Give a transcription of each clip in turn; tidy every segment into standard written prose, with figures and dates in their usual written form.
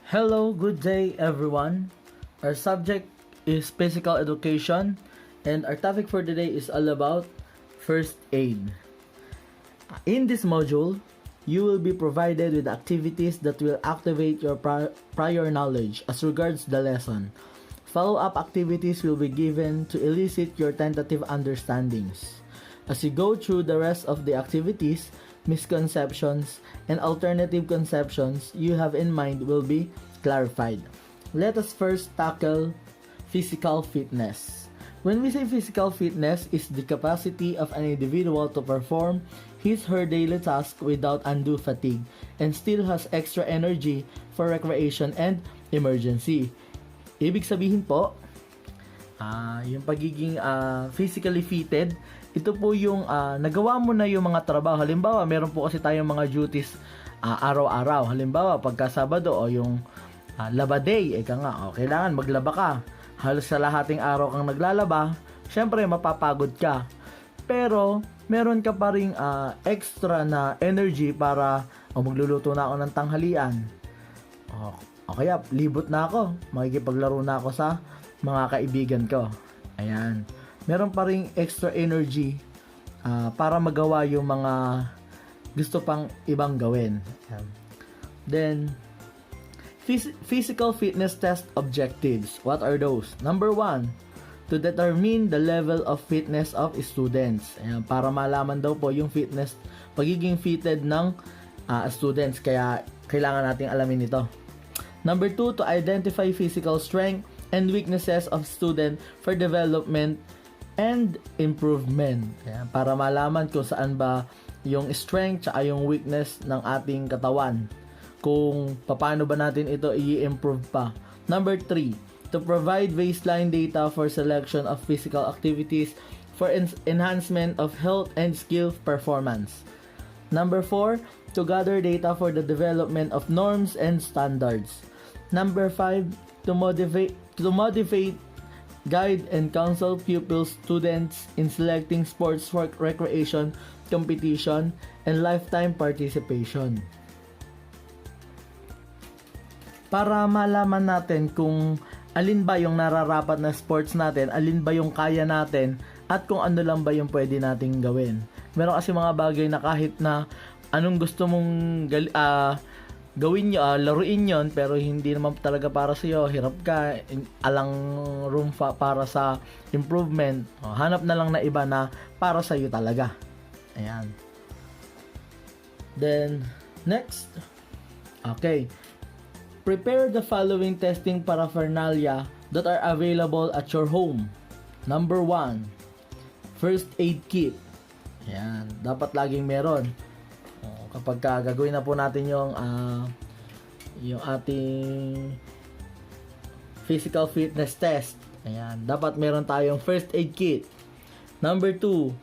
Hello, good day everyone. Our subject is physical education and our topic for today is all about first aid. In this module, you will be provided with activities that will activate your prior knowledge as regards the lesson. Follow-up activities will be given to elicit your tentative understandings. As you go through the rest of the activities, misconceptions and alternative conceptions you have in mind will be clarified. Let us first tackle physical fitness. When we say physical fitness is the capacity of an individual to perform his/her daily task without undue fatigue and still has extra energy for recreation and emergency. Ibig sabihin po, yung pagiging physically fitted, ito po yung nagawa mo na yung mga trabaho. Halimbawa, meron po kasi tayong mga duties araw-araw. Halimbawa, pagka Sabado o yung laba day, kailangan maglaba ka. Halos sa lahating araw kang naglalaba, syempre mapapagod ka. Pero, meron ka pa ring extra na energy para magluluto na ako ng tanghalian. O kaya, libot na ako. Makikipaglaro na ako sa mga kaibigan ko. Ayan. Meron pa ring extra energy para magawa yung mga gusto pang ibang gawin. Then, physical fitness test objectives. What are those? Number 1, to determine the level of fitness of students. Ayan, para malaman daw po yung fitness, pagiging fitted ng students. Kaya, kailangan nating alamin ito. Number 2, to identify physical strength and weaknesses of student for development and improvement. Ayan, para malaman kung saan ba yung strength at yung weakness ng ating katawan. Kung paano ba natin ito i-improve pa. Number 3, to provide baseline data for selection of physical activities for enhancement of health and skill performance. Number 4, to gather data for the development of norms and standards. Number 5, to motivate, guide, and counsel pupils, students in selecting sports for recreation, competition, and lifetime participation. Para malaman natin kung alin ba yung nararapat na sports natin, alin ba yung kaya natin, at kung ano lang ba yung pwede nating gawin. Meron kasi mga bagay na kahit na anong gusto mong gawin nyo, laruin yon, pero hindi naman talaga para sa iyo, hirap ka, alang room para sa improvement, hanap na lang na iba na para sa iyo talaga. Ayan. Then, next. Okay. Prepare the following testing paraphernalia that are available at your home. Number 1, first aid kit. Ayan, dapat laging meron. Kapag gagawin na po natin yung ating physical fitness test, ayan, dapat meron tayong first aid kit. Number 2,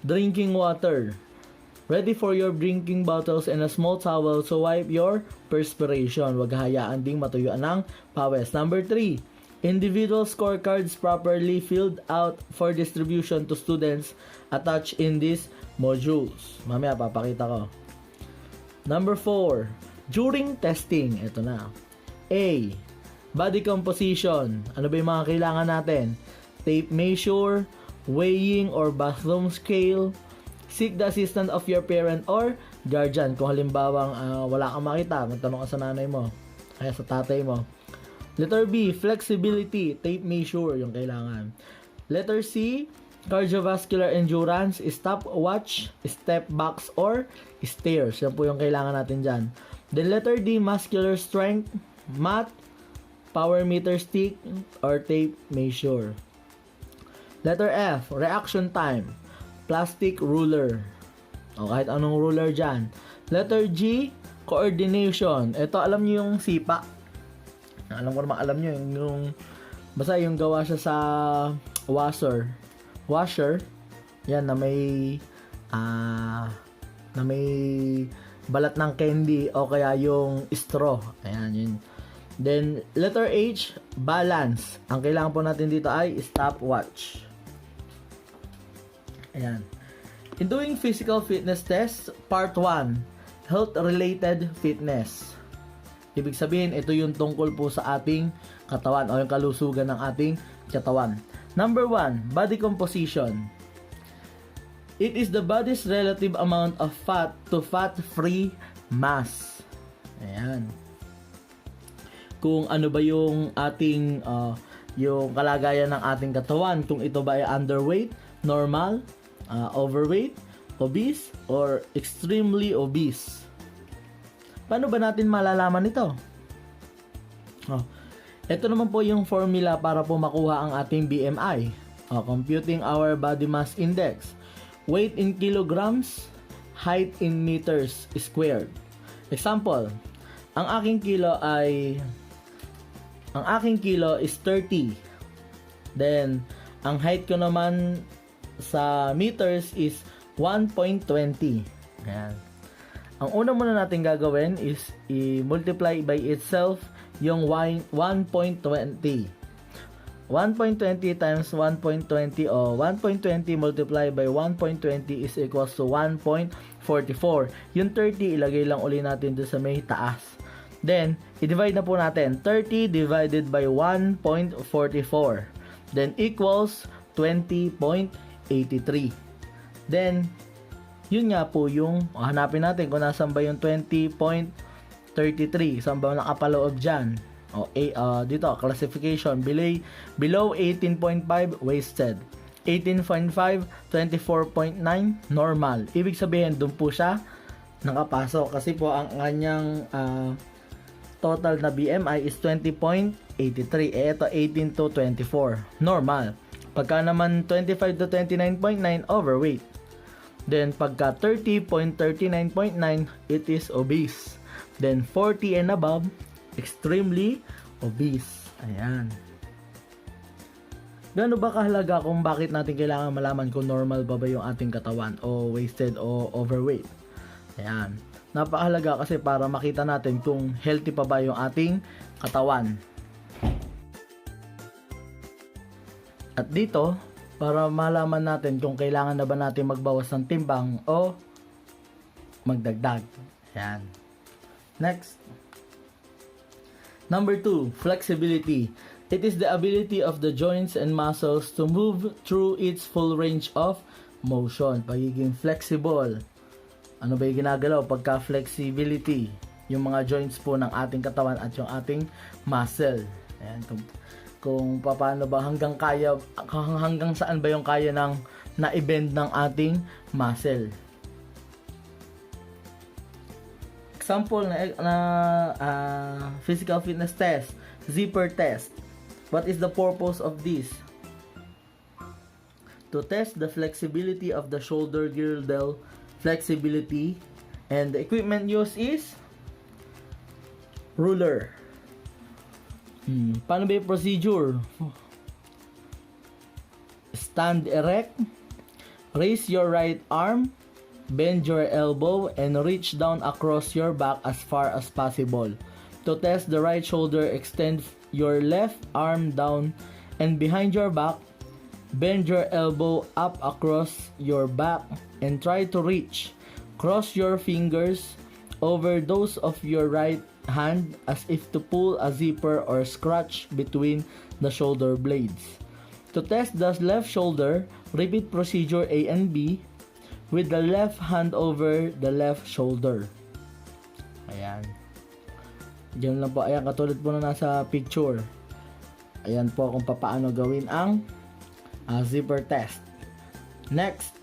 drinking water. Ready for your drinking bottles and a small towel to wipe your perspiration. Huwag hayaan ding matuyuan ng pawis. Number 3, individual scorecards properly filled out for distribution to students attached in these modules. Mamaya papakita ko. Number 4, during testing, ito na. A, body composition. Ano ba yung mga kailangan natin? Tape measure, weighing or bathroom scale. Seek the assistance of your parent or guardian. Kung halimbawang wala kang makita, magtanong ka sa nanay mo, kaya sa tatay mo. Letter B, flexibility. Tape measure yung kailangan. Letter C, cardiovascular endurance, stopwatch, step box, or stairs. Yan po yung kailangan natin dyan. Then letter D, muscular strength, mat, power meter stick, or tape measure. Letter F, reaction time, plastic ruler. O kahit anong ruler dyan. Letter G, coordination. Ito, alam nyo yung sipa. Alam ko naman, alam nyo yung basta yung gawa siya sa washer, yan, na may balat ng candy o kaya yung straw. Ayan, yun. Then, letter H, balance. Ang kailangan po natin dito ay stopwatch. Ayan. In doing physical fitness test, part 1, health-related fitness. Ibig sabihin, ito yung tungkol po sa ating katawan o yung kalusugan ng ating katawan. Number 1, body composition. It is the body's relative amount of fat to fat-free mass. Ayan. Kung ano ba yung ating yung kalagayan ng ating katawan, kung ito ba ay underweight, normal, overweight, obese, or extremely obese. Paano ba natin malalaman ito? Ito naman po yung formula para po makuha ang ating BMI. Computing our body mass index. Weight in kilograms, height in meters squared. Example, ang aking kilo is 30. Then, ang height ko naman sa meters is 1.20. Ayan. Ang una muna natin gagawin is i-multiply by itself yung 1.20. 1.20 times 1.20 o 1.20 multiply by 1.20 is equals to 1.44. Yung 30 ilagay lang uli natin doon sa may taas. Then, i-divide na po natin. 30 divided by 1.44. Then, equals 20.83. Then, yun nga po yung hanapin natin kung nasan ba yung 20.33. Saan ba nakapaloob dyan? Dito, classification. Below 18.5, wasted. 18.5, 24.9, normal. Ibig sabihin, doon po siya nakapasok. Kasi po, ang kanyang total na BMI is 20.83. Ito, 18 to 24. Normal. Pagka naman 25 to 29.9, overweight. Then, pagka 30.39.9, it is obese. Then, 40 and above, extremely obese. Ayan. Gano'n ba kahalaga kung bakit natin kailangan malaman kung normal ba yung ating katawan o wasted o overweight? Ayan. Napakahalaga kasi para makita natin kung healthy pa ba yung ating katawan. At dito, para malaman natin kung kailangan na ba natin magbawas ng timbang o magdagdag. Ayan. Next. Number 2, flexibility. It is the ability of the joints and muscles to move through its full range of motion. Pagiging flexible. Ano ba yung ginagalaw? Pagka flexibility. Yung mga joints po ng ating katawan at yung ating muscle. Ayan. Kung paano ba hanggang saan ba yung kaya ng na-bend ng ating muscle. Example na physical fitness test, zipper test. What is the purpose of this? To test the flexibility of the shoulder girdle flexibility, and the equipment used is ruler. Paano ba yung procedure? Stand erect, raise your right arm, bend your elbow, and reach down across your back as far as possible. To test the right shoulder, extend your left arm down and behind your back, bend your elbow up across your back, and try to reach. Cross your fingers over those of your right hand as if to pull a zipper or scratch between the shoulder blades. To test the left shoulder, repeat procedure A and B with the left hand over the left shoulder. Ayan. Diyan lang po. Ayan, katulad po na nasa picture. Ayan po kung paano gawin ang zipper test. Next,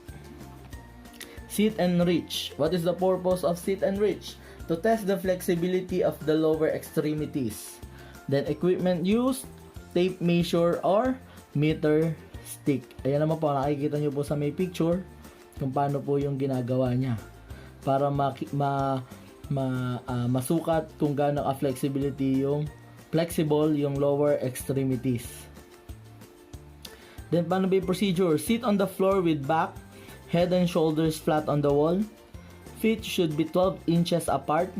sit and reach. What is the purpose of sit and reach? To test the flexibility of the lower extremities. Then equipment used, tape measure or meter stick. Ayan naman po, nakikita nyo po sa may picture kung paano po yung ginagawa niya para masukat kung gaano flexible yung lower extremities. Then paano ba yung procedure? Sit on the floor with back, head and shoulders flat on the wall. Feet should be 12 inches apart.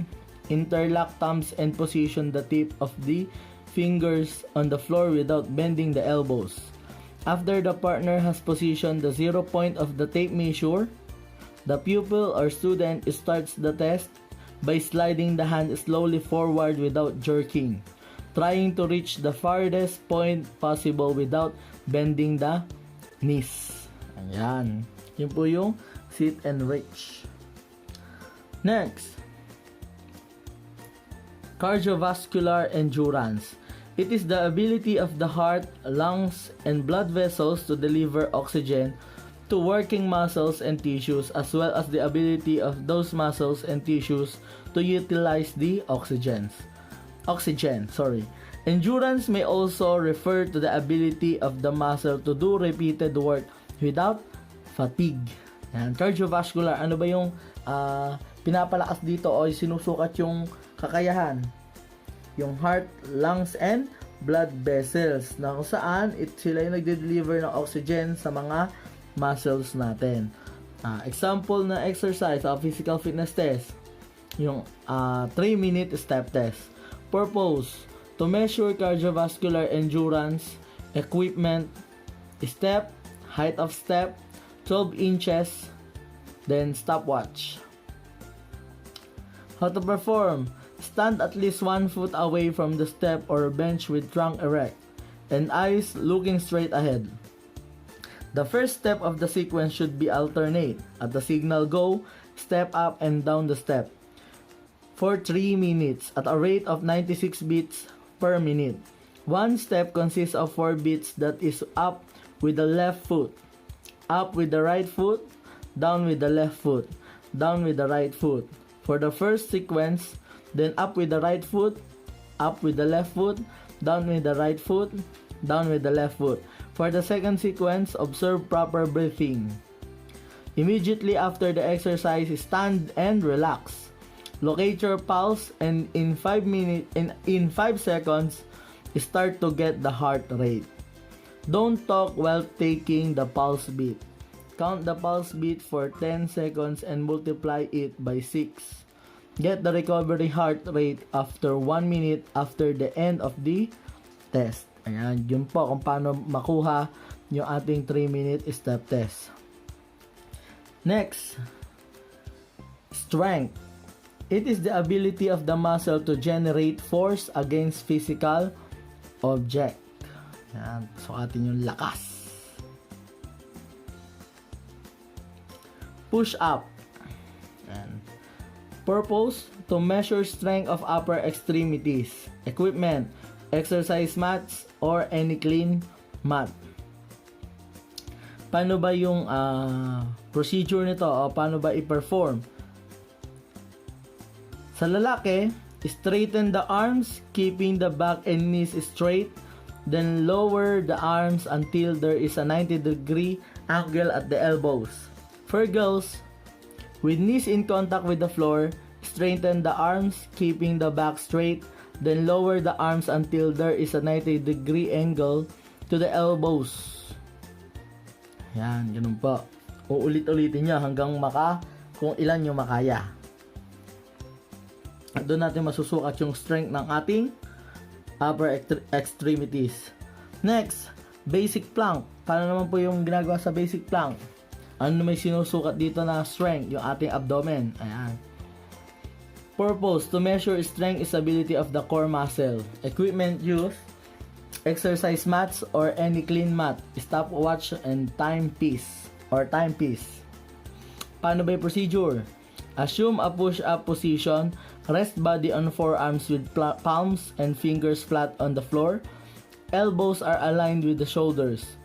Interlock thumbs and position the tip of the fingers on the floor without bending the elbows. After the partner has positioned the 0 point of the tape measure, the pupil or student starts the test by sliding the hand slowly forward without jerking, trying to reach the farthest point possible without bending the knees. Ayan. Yun po yung sit and reach. Next, cardiovascular endurance. It is the ability of the heart, lungs, and blood vessels to deliver oxygen to working muscles and tissues, as well as the ability of those muscles and tissues to utilize the oxygen. Endurance may also refer to the ability of the muscle to do repeated work without fatigue. Yan. Cardiovascular, ano ba yung pinapalakas dito o sinusukat yung kakayahan? Yung heart, lungs, and blood vessels na kung saan sila yung nagde-deliver ng oxygen sa mga muscles natin. Example na exercise o physical fitness test, yung 3-minute step test. Purpose, to measure cardiovascular endurance, equipment, step, height of step, 12 inches, then stopwatch. How to perform, stand at least 1 foot away from the step or bench with trunk erect and eyes looking straight ahead. The first step of the sequence should be alternate. At the signal go, step up and down the step for 3 minutes at a rate of 96 beats per minute. One step consists of 4 beats, that is up with the left foot, up with the right foot, down with the left foot, down with the right foot. For the first sequence, then up with the right foot, up with the left foot, down with the right foot, down with the left foot. For the second sequence, observe proper breathing. Immediately after the exercise, stand and relax. Locate your pulse and in 5 seconds, start to get the heart rate. Don't talk while taking the pulse beat. Count the pulse beat for 10 seconds and multiply it by 6. Get the recovery heart rate after 1 minute after the end of the test. Ayan, yun po kung paano makuha yung ating 3-minute step test. Next, strength. It is the ability of the muscle to generate force against physical object. Ayan, sukatin yung lakas. Push up. Ayan. Purpose, to measure strength of upper extremities. Equipment, exercise mats or any clean mat. Paano ba yung procedure nito o paano ba i-perform? Sa lalaki, straighten the arms, keeping the back and knees straight. Then lower the arms until there is a 90-degree angle at the elbows. For girls, with knees in contact with the floor, straighten the arms, keeping the back straight, then lower the arms until there is a 90-degree angle to the elbows. Yan, ganun po. Uulit-ulitin nyo hanggang kung ilan yung makaya. At doon natin masusukat yung strength ng ating upper extremities. Next, basic plank. Paano naman po yung ginagawa sa basic plank? Ano may sinusukat dito na strength? Yung ating abdomen. Ayan. Purpose, to measure strength is ability of the core muscle. Equipment use, exercise mats or any clean mat, stopwatch and timepiece or timepiece. Paano ba yung procedure? Assume a push-up position, rest body on forearms with palms and fingers flat on the floor. Elbows are aligned with the shoulders.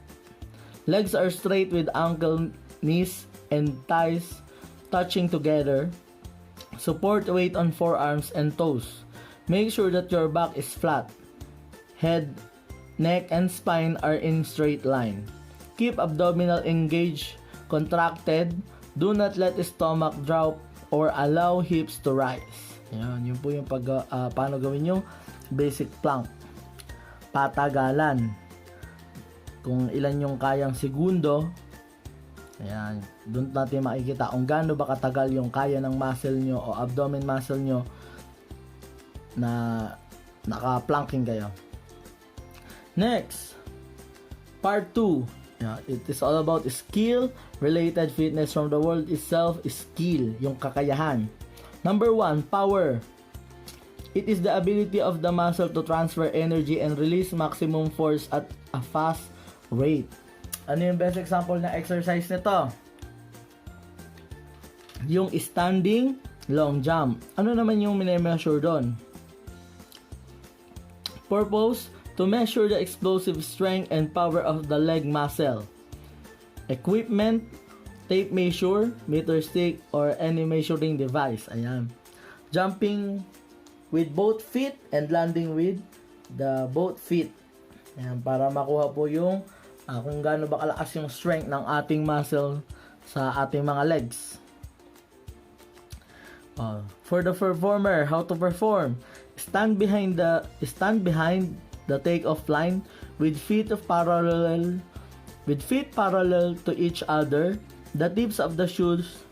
Legs are straight with ankle, knees, and thighs touching together. Support weight on forearms and toes. Make sure that your back is flat. Head, neck, and spine are in straight line. Keep abdominal engaged, contracted. Do not let the stomach drop or allow hips to rise. Yun po yung paano gawin yung basic plank. Patagalan. Kung ilan yung kayang segundo, ayan, doon natin makikita kung gaano ba katagal yung kaya ng muscle nyo o abdomen muscle nyo na naka-planking kayo. Next, part 2. It is all about skill related fitness from the world itself is skill, yung kakayahan. Number 1, power. It is the ability of the muscle to transfer energy and release maximum force at a fast rate. Ano yung best example na exercise nito? Yung standing long jump. Ano naman yung mini-measure doon? Purpose, to measure the explosive strength and power of the leg muscle. Equipment, tape measure, meter stick, or any measuring device. Ayan. Jumping with both feet and landing with the both feet. Ayan, para makuha po yung kung gaano ba kalakas yung strength ng ating muscle sa ating mga legs. For the performer, how to perform? Stand behind the take-off line with feet parallel to each other. The tips of the shoes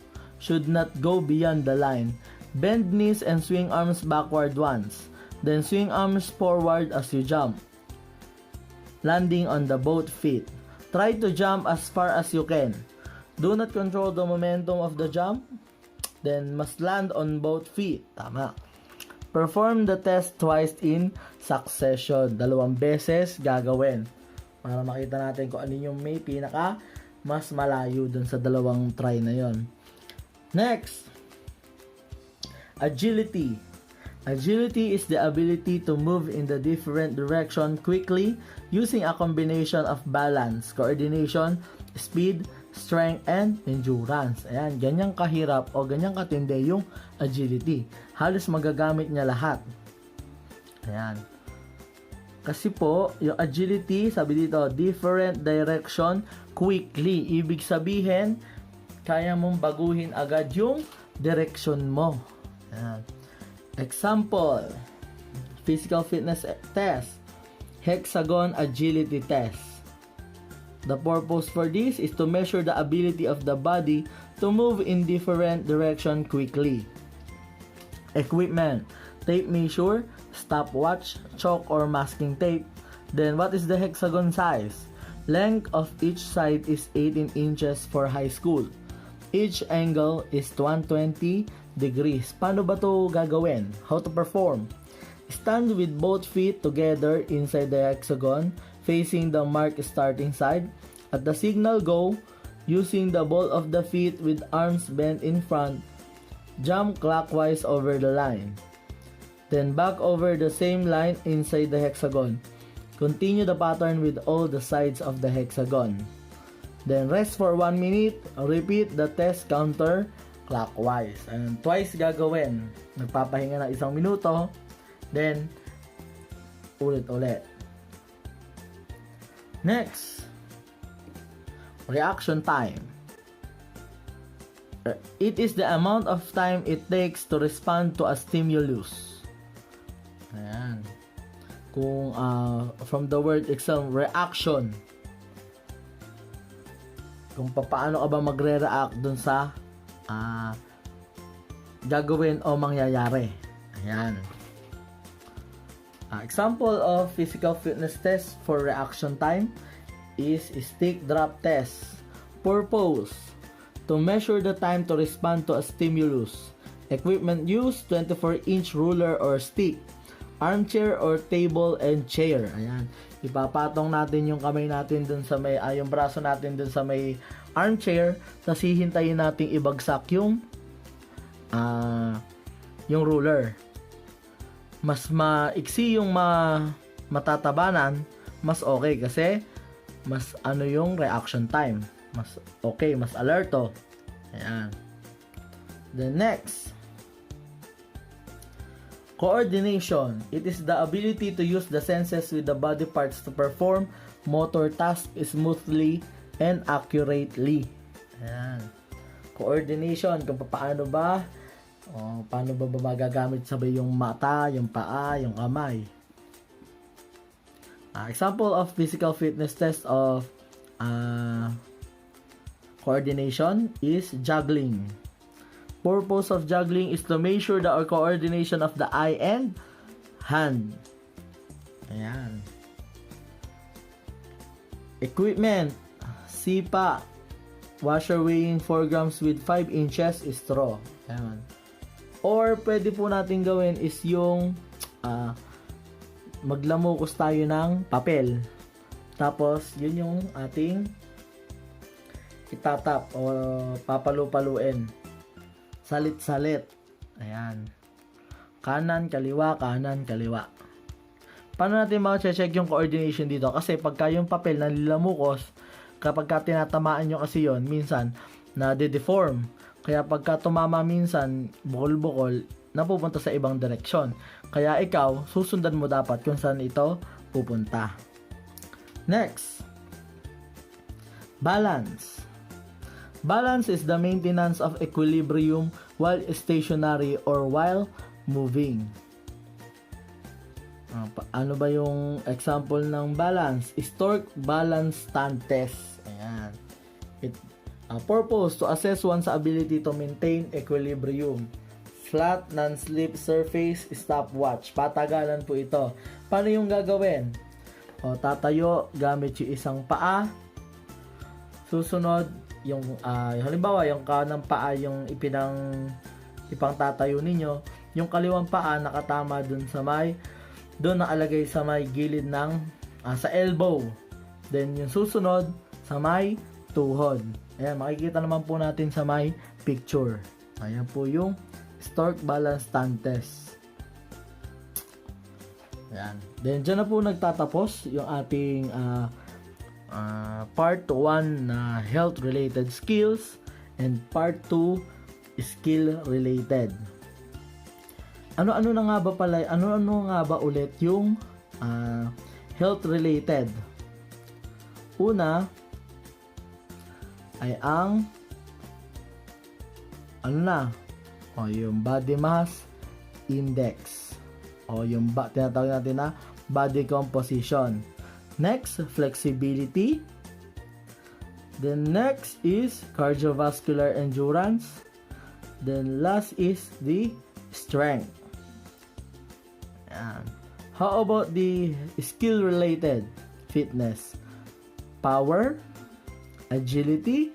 should not go beyond the line. Bend knees and swing arms backward once. Then swing arms forward as you jump, landing on the both feet. Try to jump as far as you can. Do not control the momentum of the jump. Then must land on both feet. Tama. Perform the test twice in succession. 2 beses gagawin. Para makita natin kung ano yung may pinaka mas malayo dun sa 2 try na yon. Next. Agility. Agility is the ability to move in the different direction quickly using a combination of balance, coordination, speed, strength, and endurance. Ayan, ganyang kahirap o ganyang katindi yung agility. Halos magagamit niya lahat. Ayan. Kasi po, yung agility, sabi dito, different direction quickly. Ibig sabihin, kaya mong baguhin agad yung direction mo. Ayan. Example, physical fitness test, hexagon agility test. The purpose for this is to measure the ability of the body to move in different direction quickly. Equipment, tape measure, stopwatch, chalk or masking tape. Then what is the hexagon size? Length of each side is 18 inches for high school. Each angle is 120 degrees. Paano ba to gagawin? How to perform? Stand with both feet together inside the hexagon, facing the marked starting side. At the signal go, using the ball of the feet with arms bent in front, jump clockwise over the line. Then back over the same line inside the hexagon. Continue the pattern with all the sides of the hexagon. Then rest for 1 minute. Repeat the test counter clockwise. And twice gagawin. Nagpapahinga na 1 minuto. Then ulit-ulit. Next, reaction time. It is the amount of time it takes to respond to a stimulus. Ayan. Kung from the word itself, reaction. Kung paano ka ba magre-react dun sa gagawin o mangyayari. Ayan. Example of physical fitness test for reaction time is stick drop test. Purpose, to measure the time to respond to a stimulus. Equipment used, 24-inch ruler or stick. Armchair or table and chair. Ayan. Ipapatong natin yung kamay natin dun sa may, yung braso natin dun sa may armchair. Tapos hihintayin natin ibagsak yung ruler. Mas maiksi yung matatabanan, mas okay kasi mas yung reaction time. Mas okay, mas alerto. Ayan. The next, coordination. It is the ability to use the senses with the body parts to perform motor tasks smoothly and accurately. Ayan. Coordination, kung paano ba magagamit sabay yung mata, yung paa, yung kamay. Example of physical fitness test of coordination is juggling. Purpose of juggling is to measure the coordination of the eye and hand. Ayan. Equipment, sipa, washer weighing 4 grams with 5 inches straw. Ayan. Or pwede po natin gawin is yung maglamukos tayo ng papel. Tapos, yun yung ating itatap o papalu-paluin. Salit-salit. Ayan. Kanan, kaliwa, kanan, kaliwa. Paano natin ma-check yung coordination dito? Kasi pagka yung papel na nilamukos, kapag ka tinatamaan nyo kasi yon minsan, na de-deform. Kaya pagka tumama minsan, bukol-bukol, napupunta sa ibang direksyon. Kaya ikaw, susundan mo dapat kung saan ito pupunta. Next. Balance. Balance is the maintenance of equilibrium while stationary or while moving. Ano ba yung example ng balance? Stork balance stand test. Ayan. Purpose to assess one's ability to maintain equilibrium. Flat, non-slip surface, stopwatch. Patagalan po ito. Paano yung gagawin? Tatayo gamit yung isang paa. Susunod, yung halimbawa, yung kanang paa yung ipang tatayo ninyo. Yung kaliwang paa nakatama doon nakalagay sa may gilid ng sa elbow. Then yung susunod sa may tuhod. Ayan, makikita naman po natin sa may picture. Ayan po yung Stork balance stand test. Ayan. Then dyan na po nagtatapos yung ating part 1 na health related skills and part 2 skill related. Ano-ano nga ba ulit yung health related? Una ay ang yung body mass index o yung tinatawag natin na body composition. Next, flexibility. Then next is cardiovascular endurance. Then last is the strength. Ayan. How about the skill related fitness? Power, agility,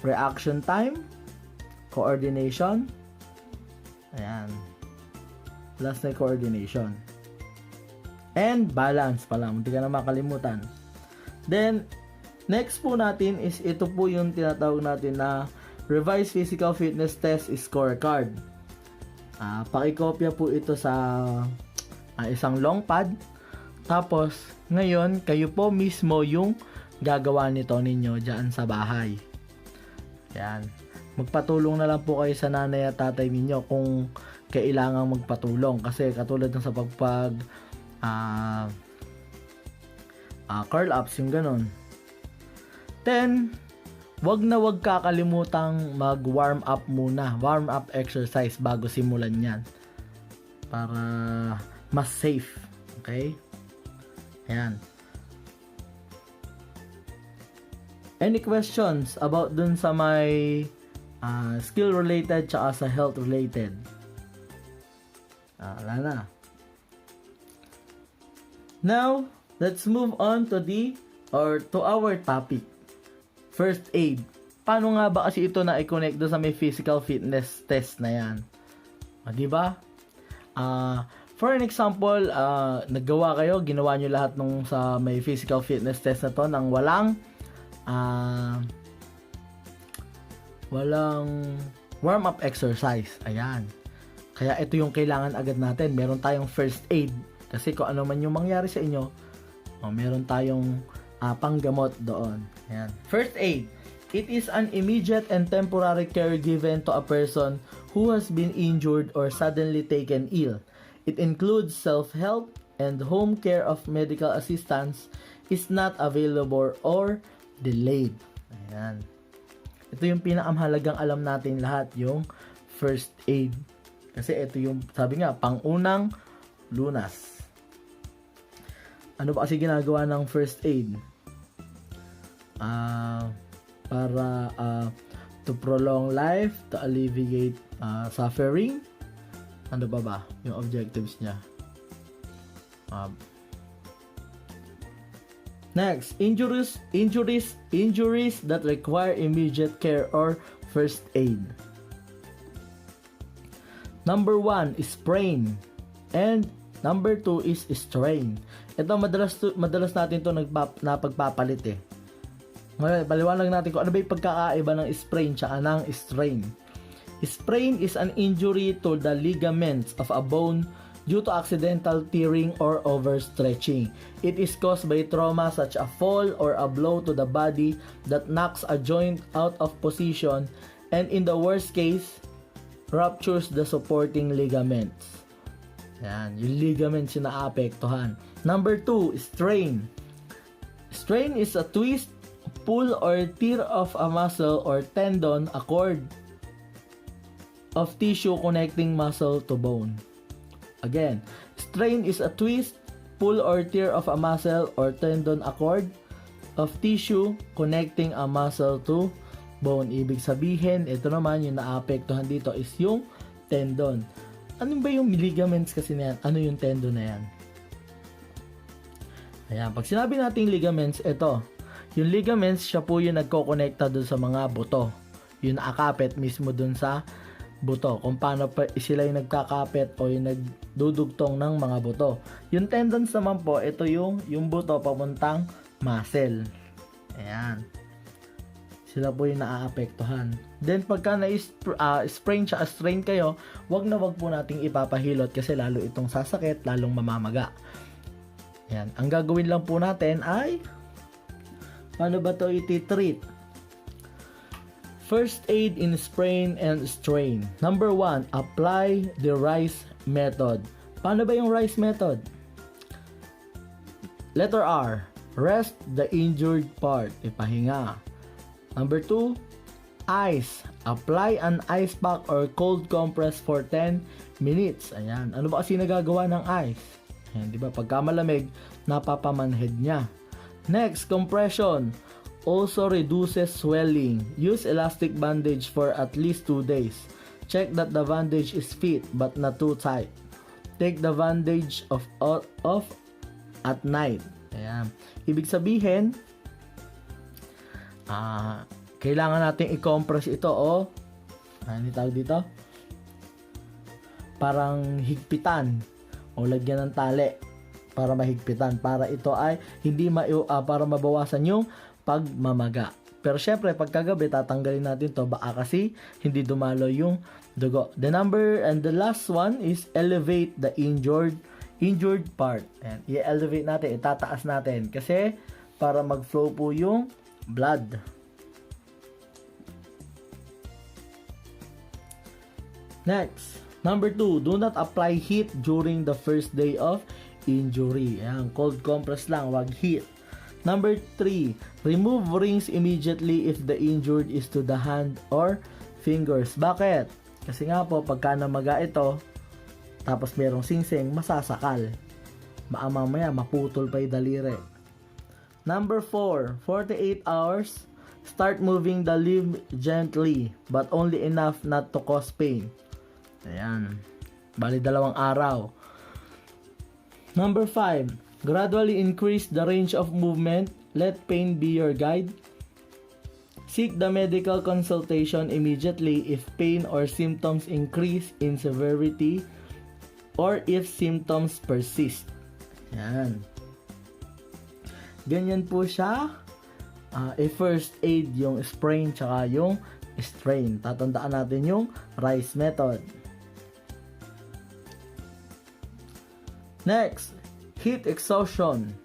reaction time, coordination. Ayan. Last na coordination. And balance pala. Hindi ka na makalimutan. Then, next po natin is ito po yung tinatawag natin na Revised Physical Fitness Test Scorecard. Pakikopya po ito sa isang long pad. Tapos, ngayon, kayo po mismo yung gagawa nito ninyo dyan sa bahay. Ayan. Magpatulong na lang po kayo sa nanay at tatay ninyo kung kailangan magpatulong. Kasi katulad ng sa curl ups, yung ganun. Then, wag kakalimutang mag-warm up muna. Warm up exercise bago simulan yan. Para mas safe. Okay? Ayan. Any questions about dun sa may skill related tsaka sa health related? Wala na. Now, let's move on to our topic. First aid. Paano nga ba kasi ito na i-connect doon sa may physical fitness test na yan? Diba? For an example, naggawa kayo, ginawa nyo lahat nung sa may physical fitness test na to nang walang warm-up exercise. Ayan. Kaya ito yung kailangan agad natin. Meron tayong first aid. Kasi kung ano man yung mangyari sa inyo, meron tayong panggamot doon. Ayan. First aid. It is an immediate and temporary care given to a person who has been injured or suddenly taken ill. It includes self-help and home care of medical assistance is not available or delayed. Ayan. Ito yung pinakamahalagang alam natin lahat, yung first aid. Kasi ito yung, sabi nga, pangunang lunas. Ano ba kasi ginagawa ng first aid? Para to prolong life, to alleviate suffering. Ano ba yung objectives niya? Next, injuries that require immediate care or first aid. Number 1 is sprain. And number 2 is strain. Ito madalas natin to napagpapalit eh. Ngayon, paliwanag natin kung ano ba yung pagkakaiba ng sprain tsaka ng strain. Sprain is an injury to the ligaments of a bone due to accidental tearing or overstretching. It is caused by trauma such as a fall or a blow to the body that knocks a joint out of position and in the worst case, ruptures the supporting ligaments. Yan, yung ligaments yung naapektuhan. Number 2, strain. Strain is a twist, pull or tear of a muscle or tendon, a cord of tissue connecting muscle to bone. Again, strain is a twist, pull or tear of a muscle or tendon, a cord of tissue connecting a muscle to bone. Ibig sabihin, ito naman yung naapektuhan dito is yung tendon. Ano ba yung ligaments kasi na yan? Ano yung tendon na yan? Ayan, pag sinabi nating ligaments, ito. Yung ligaments, siya po yung nagko-connecta dun sa mga buto. Yung nakakapit mismo dun sa buto. Kung paano pa sila yung nagkakapit o yung nagdudugtong ng mga buto. Yung tendons naman po, ito yung buto papuntang muscle. Ayan. Sila po yung naaapektuhan. Then pagka na-sprain siya, strain kayo, wag po nating ipapahilot kasi lalo itong sasakit, lalong mamamaga. Yan. Ang gagawin lang po natin ay paano ba ito iti-treat? First aid in sprain and strain. Number 1, apply the Rice method. Paano ba yung Rice method? Letter R, rest the injured part. Ipahinga. Number 2, ice. Apply an ice pack or cold compress for 10 minutes. Ayan. Ano ba kasi nagagawa ng ice? Ayan, di ba? Pagka malamig, napapamanhid niya. Next, compression. Also reduces swelling. Use elastic bandage for at least 2 days. Check that the bandage is fit but not too tight. Take the bandage off at night. Ayan. Ibig sabihin, kailangan natin i-compress ito o ano tawag dito? Parang higpitan o lagyan ng tali para mahigpitan para ito ay hindi para mabawasan yung pagmamaga. Pero syempre pagkagabi tatanggalin natin to baka kasi hindi dumalo yung dugo. The last one is elevate the injured part. And i-elevate natin, itataas natin kasi para mag-flow po yung blood. Next, number 2, do not apply heat during the first day of injury. Ayan, cold compress lang, wag heat. Number 3, remove rings immediately if the injured is to the hand or fingers. Bakit? Kasi nga po, pagka namaga ito, tapos merong singsing, masasakal. Mamaya, maputol pa yung daliri. Number 4, 48 hours, start moving the limb gently, but only enough not to cause pain. Ayan. Bali 2 araw. Number 5, gradually increase the range of movement. Let pain be your guide. Seek the medical consultation immediately if pain or symptoms increase in severity or if symptoms persist. Ayan. Ganyan po siya. First aid yung sprain tsaka yung strain. Tatandaan natin yung Rice method. Next, heat exhaustion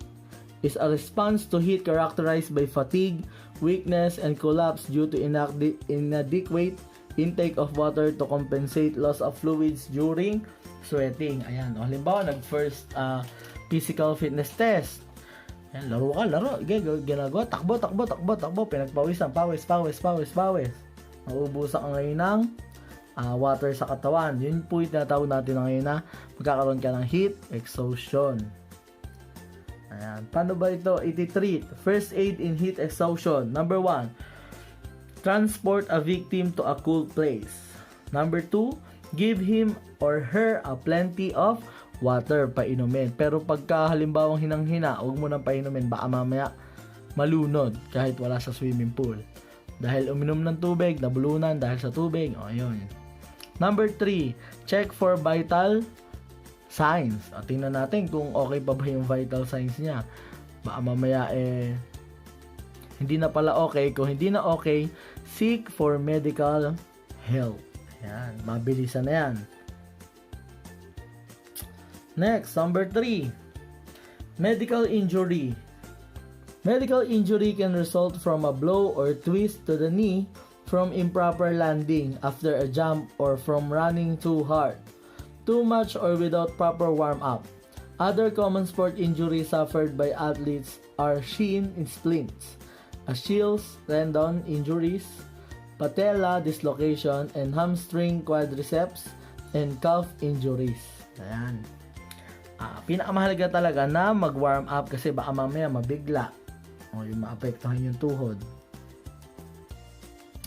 is a response to heat characterized by fatigue, weakness, and collapse due to inadequate intake of water to compensate loss of fluids during sweating. Ayan, o halimbawa nag-first physical fitness test. Ayan, laro. Ginagawa, takbo, pinagpawisan, pawis. Mauubusan ka ngayon ng water sa katawan. Yun po yung tinatawag natin na ngayon na magkakaroon ka ng heat exhaustion. Ayan. Paano ba ito iti-treat? First aid in heat exhaustion. Number 1, transport a victim to a cool place. Number 2, give him or her a plenty of water, painumin. Pero pagka halimbawang hinang-hina, huwag mo nang painumin, baka mamaya malunod kahit wala sa swimming pool. Dahil uminom ng tubig, nabulunan dahil sa tubig, o yun. Number 3, check for vital signs. Tingnan natin kung okay pa ba yung vital signs niya. Baka mamaya hindi na pala okay. Kung hindi na okay, seek for medical help. Ayan, mabilisan na yan. Next, number 3, medical injury. Medical injury can result from a blow or twist to the knee, from improper landing after a jump, or from running too hard, too much, or without proper warm-up. Other common sport injuries suffered by athletes are shin splints, Achilles tendon injuries, patella dislocation, and hamstring quadriceps and calf injuries. Ayan. Pinakamahalaga talaga na mag-warm up kasi baka mamaya mabigla o yung maapektuhan yung tuhod.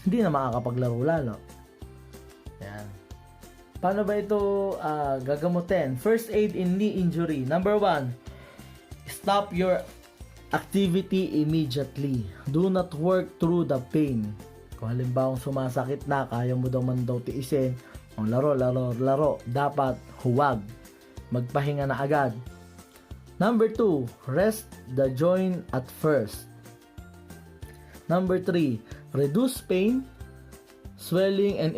Hindi na makakapaglaro lalo. Ayan. Paano ba ito gagamutin? First aid in knee injury. Number 1, stop your activity immediately. Do not work through the pain. Kung halimbawa sumasakit na, kaya mo daw man daw tiisin, laro. Dapat huwag. Magpahinga na agad. Number 2, rest the joint at first. Number 3, reduce pain, swelling, and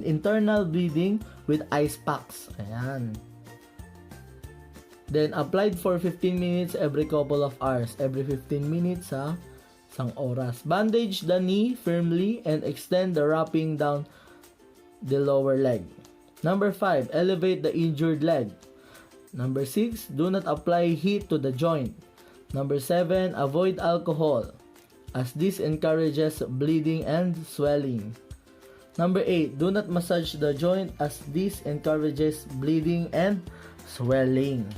internal bleeding with ice packs. Ayan. Then, applied for 15 minutes every couple of hours. Every 15 minutes ha, isang oras. Bandage the knee firmly and extend the wrapping down the lower leg. Number 5, elevate the injured leg. Number 6, do not apply heat to the joint. Number 7, avoid alcohol, as this encourages bleeding and swelling. Number 8, do not massage the joint, as this encourages bleeding and swelling.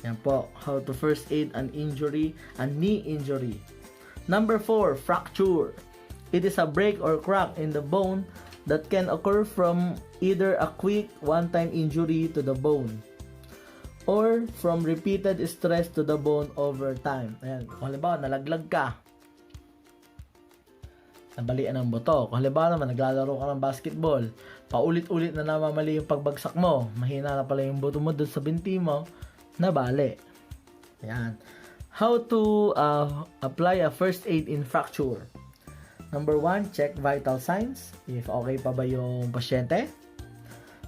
Yan po, how to first aid an injury, a knee injury. Number 4, fracture. It is a break or crack in the bone that can occur from either a quick one-time injury to the bone or from repeated stress to the bone over time. Ayan, kung halimbawa nalaglag ka, nabalian ng buto. Kung halimbawa naman naglalaro ka ng basketball, paulit-ulit na namamali yung pagbagsak mo, mahina na pala yung buto mo doon sa binti mo, nabali. Ayan. How to apply a first aid in fracture. Number 1, check vital signs, if okay pa ba yung pasyente.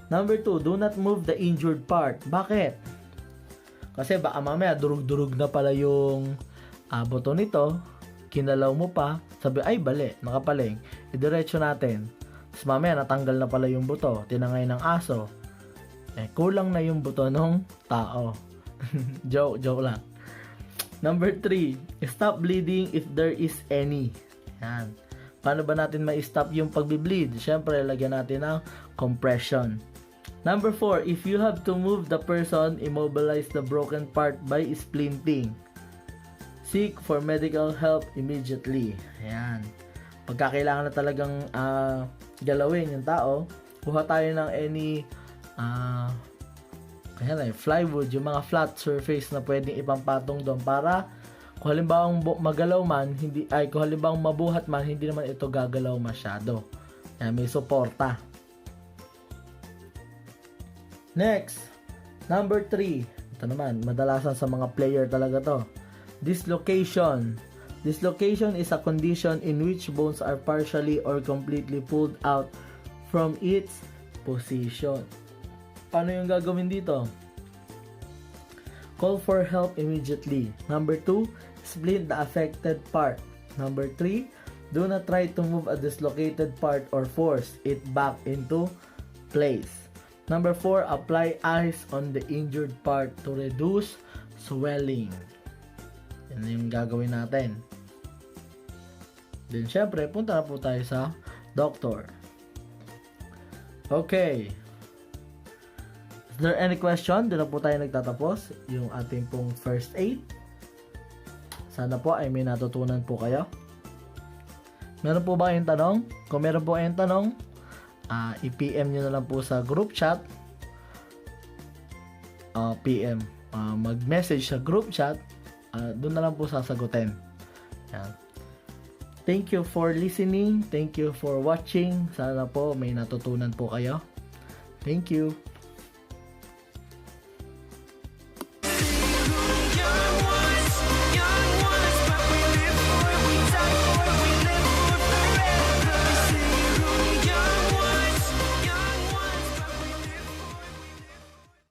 Number 2, do not move the injured part. Bakit? Kasi baka mamaya durug-durug na pala yung buto nito, kinalaw mo pa, sabi, ay bali, nakapaling, idiretso natin. Tapos mamaya natanggal na pala yung buto, tinangay ng aso. Kulang na yung buto ng tao. joke lang. Number 3, stop bleeding if there is any. Yan. Paano ba natin ma-stop yung pagbi-bleed? Siyempre, lagyan natin ng compression. Number 4, if you have to move the person, immobilize the broken part by splinting. Seek for medical help immediately. Ayan. Pagka kailangan na talagang galawin yung tao, kuha tayo ng any plywood, yung mga flat surface na pwedeng ipampatong doon para kung halimbawang magalaw man, kung halimbawang mabuhat man, hindi naman ito gagalaw masyado. Ayan, may suporta. Next, number 3. Ito naman, madalasan sa mga player talaga to. Dislocation. Dislocation is a condition in which bones are partially or completely pulled out from its position. Paano yung gagawin dito? Call for help immediately. Number 2, splint the affected part. Number 3, do not try to move a dislocated part or force it back into place. Number 4, apply ice on the injured part to reduce swelling. Yan yung gagawin natin. Then syempre, punta na po tayo sa doctor. Okay. Is there any question? Doon na po tayo nagtatapos yung ating pong first aid. Sana po ay may natutunan po kayo. Meron po ba kayong tanong? Kung meron po kayong tanong, i-PM nyo na lang po sa group chat. Mag-message sa group chat. Doon na lang po sasagutin. Yan. Thank you for listening. Thank you for watching. Sana po may natutunan po kayo. Thank you.